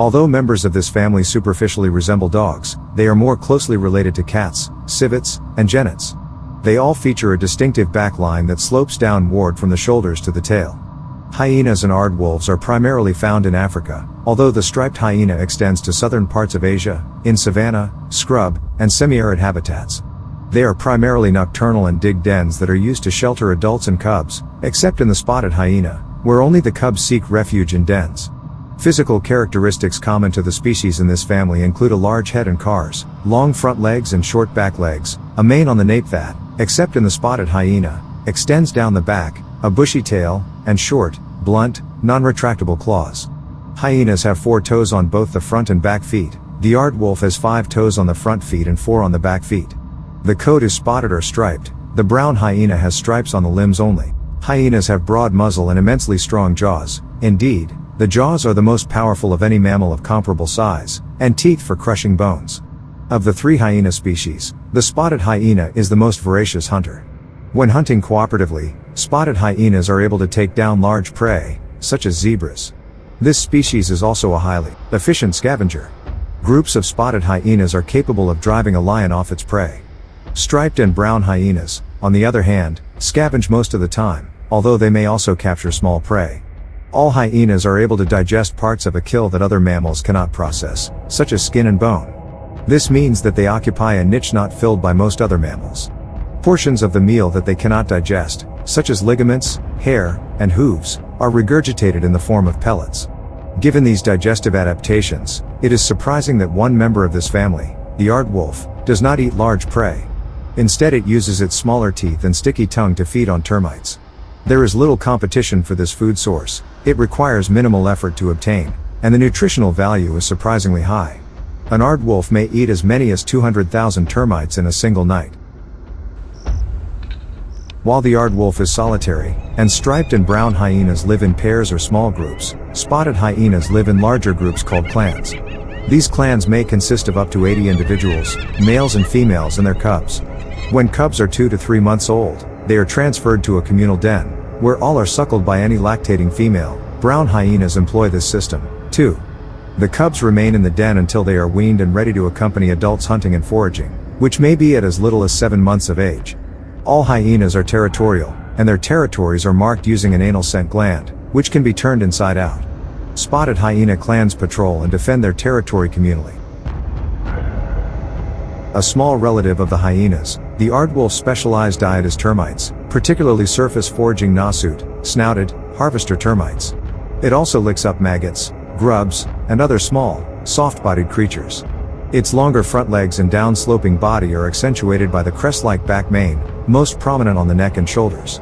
Although members of this family superficially resemble dogs, they are more closely related to cats, civets, and genets. They all feature a distinctive back line that slopes downward from the shoulders to the tail. Hyenas and aardwolves are primarily found in Africa, although the striped hyena extends to southern parts of Asia, in savanna, scrub, and semi-arid habitats. They are primarily nocturnal and dig dens that are used to shelter adults and cubs, except in the spotted hyena, where only the cubs seek refuge in dens. Physical characteristics common to the species in this family include a large head and cars, long front legs and short back legs, a mane on the nape that, except in the spotted hyena, extends down the back, a bushy tail, and short, blunt, non-retractable claws. Hyenas have 4 toes on both the front and back feet. The aardwolf has 5 toes on the front feet and 4 on the back feet. The coat is spotted or striped. The brown hyena has stripes on the limbs only. Hyenas have broad muzzle and immensely strong jaws. Indeed, the jaws are the most powerful of any mammal of comparable size, and teeth for crushing bones. Of the 3 hyena species, the spotted hyena is the most voracious hunter. When hunting cooperatively, spotted hyenas are able to take down large prey, such as zebras. This species is also a highly efficient scavenger. Groups of spotted hyenas are capable of driving a lion off its prey. Striped and brown hyenas, on the other hand, scavenge most of the time, although they may also capture small prey. All hyenas are able to digest parts of a kill that other mammals cannot process, such as skin and bone. This means that they occupy a niche not filled by most other mammals. Portions of the meal that they cannot digest, such as ligaments, hair, and hooves, are regurgitated in the form of pellets. Given these digestive adaptations, it is surprising that one member of this family, the aardwolf, does not eat large prey. Instead, it uses its smaller teeth and sticky tongue to feed on termites. There is little competition for this food source. It requires minimal effort to obtain, and the nutritional value is surprisingly high. An aardwolf may eat as many as 200,000 termites in a single night. While the aardwolf is solitary, and striped and brown hyenas live in pairs or small groups, spotted hyenas live in larger groups called clans. These clans may consist of up to 80 individuals, males and females and their cubs. When cubs are 2 to 3 months old, they are transferred to a communal den, where all are suckled by any lactating female. Brown hyenas employ this system, too. The cubs remain in the den until they are weaned and ready to accompany adults hunting and foraging, which may be at as little as 7 months of age. All hyenas are territorial, and their territories are marked using an anal scent gland, which can be turned inside out. Spotted hyena clans patrol and defend their territory communally. A small relative of the hyenas, the aardwolf's specialized diet is termites, particularly surface foraging gnawsuit, snouted, harvester termites. It also licks up maggots, grubs, and other small, soft-bodied creatures. Its longer front legs and down-sloping body are accentuated by the crest-like back mane, most prominent on the neck and shoulders.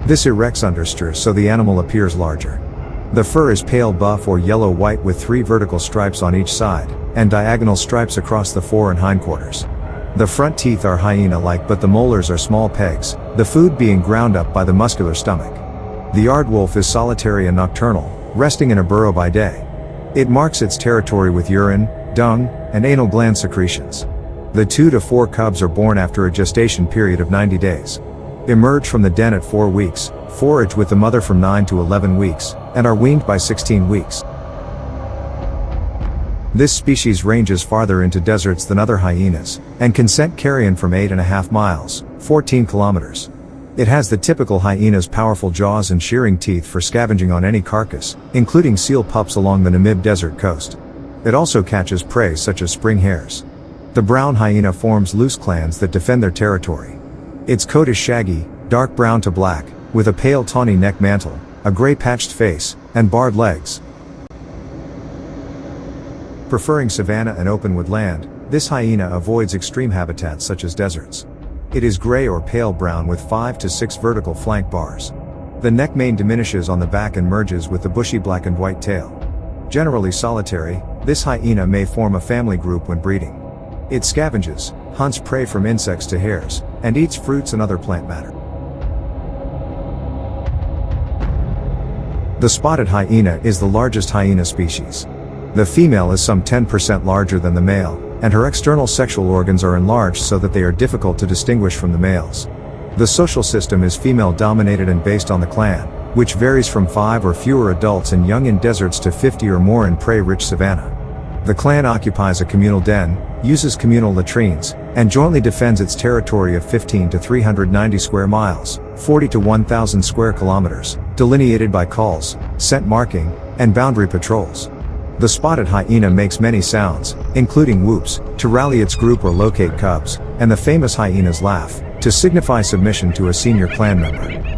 This erects understeer so the animal appears larger. The fur is pale buff or yellow-white with 3 vertical stripes on each side, and diagonal stripes across the fore and hindquarters. The front teeth are hyena-like, but the molars are small pegs, the food being ground up by the muscular stomach. The aardwolf is solitary and nocturnal, resting in a burrow by day. It marks its territory with urine, dung, and anal gland secretions. The 2 to 4 cubs are born after a gestation period of 90 days. Emerge from the den at 4 weeks, forage with the mother from 9 to 11 weeks, and are weaned by 16 weeks. This species ranges farther into deserts than other hyenas, and can scent carrion from 8.5 miles, 14 kilometers. It has the typical hyena's powerful jaws and shearing teeth for scavenging on any carcass, including seal pups along the Namib Desert coast. It also catches prey such as spring hares. The brown hyena forms loose clans that defend their territory. Its coat is shaggy, dark brown to black, with a pale tawny neck mantle, a gray patched face, and barred legs. Preferring savanna and open woodland, this hyena avoids extreme habitats such as deserts. It is gray or pale brown with 5 to 6 vertical flank bars. The neck mane diminishes on the back and merges with the bushy black and white tail. Generally solitary, this hyena may form a family group when breeding. It scavenges, hunts prey from insects to hares, and eats fruits and other plant matter. The spotted hyena is the largest hyena species. The female is some 10% larger than the male, and her external sexual organs are enlarged so that they are difficult to distinguish from the males. The social system is female-dominated and based on the clan, which varies from 5 or fewer adults and young in deserts to 50 or more in prey-rich savanna. The clan occupies a communal den, uses communal latrines, and jointly defends its territory of 15 to 390 square miles, 40 to 1,000 square kilometers, delineated by calls, scent marking, and boundary patrols. The spotted hyena makes many sounds, including whoops, to rally its group or locate cubs, and the famous hyena's laugh, to signify submission to a senior clan member.